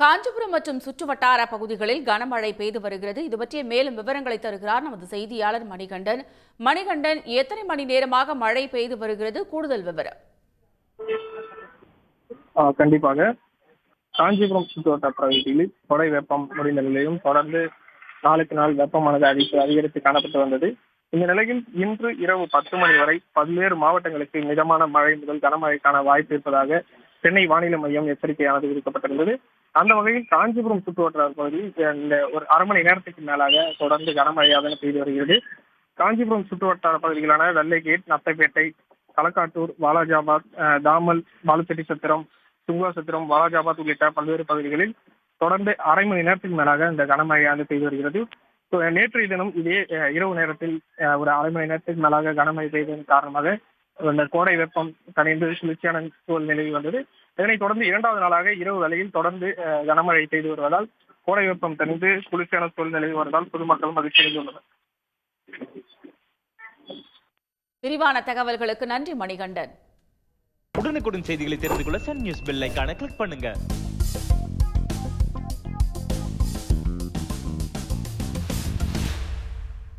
காஞ்சிபுரம் மற்றும் சுற்றுவட்டார பகுதிகளில் கனமழை பெய்து வருகிறது. இது பற்றிய மேலும் விவரங்களை தருகிறார் நமது செய்தியாளர் மணிகண்டன். மணிகண்டன், எத்தனை மணி நேரமாக மழை பெய்து வருகிறது? கூடுதல் விவரம். கண்டிப்பாக காஞ்சிபுரம் சுற்றுவட்டார பகுதிகளில் தொடை வெப்பம் முடிந்த நிலையும் தொடர்ந்து நாளுக்கு நாள் வெப்பமானது அதிகரித்து காணப்பட்டு வந்தது. இந்த நிலையில் இன்று இரவு 10 மணி வரை பல்வேறு மாவட்டங்களுக்கு மிதமான மழை முதல் கனமழைக்கான வாய்ப்பு இருப்பதாக சென்னை வானிலை மையம் எச்சரிக்கையானது விடுக்கப்பட்டிருந்தது. அந்த வகையில் காஞ்சிபுரம் சுற்றுவட்டார பகுதியில் இந்த ஒரு அரை மணி நேரத்துக்கு மேலாக தொடர்ந்து கனமழையாக பெய்து வருகிறது. காஞ்சிபுரம் சுற்றுவட்டார பகுதிகளான வெள்ளைகேட், நத்தைப்பேட்டை, களக்காட்டூர், வாலாஜாபாத், தாமல், பாலுச்செட்டி சத்திரம், சுங்காசத்திரம், வாலாஜாபாத் உள்ளிட்ட பல்வேறு பகுதிகளில் தொடர்ந்து அரை மணி நேரத்துக்கு மேலாக இந்த கனமழையானது பெய்து வருகிறது. நேற்றைய தினம் இதே இரவு நேரத்தில் ஒரு அரை மணி நேரத்துக்கு மேலாக கனமழை பெய்ததன் காரணமாக இந்த கோடை வெப்பம் தணிந்து குளிர்ச்சியான சூழ்நிலை வந்தது. இதனைத் தொடர்ந்து இரண்டாவது நாளாக இரவு வேளையில் தொடர்ந்து கனமழை பெய்து வருவதால் கோடை வெப்பம் தணிந்து குளிர்ச்சியான சூழ்நிலை வருவதால் பொதுமக்கள் மகிழ்ச்சி அடைந்துள்ளனர். விரிவான தகவல்களுக்கு நன்றி மணிகண்டன். உடனுக்குடன் செய்திகளை தெரிந்து கொள்ள சன் நியூஸ் பெல் ஐகானை கிளிக் பண்ணுங்க.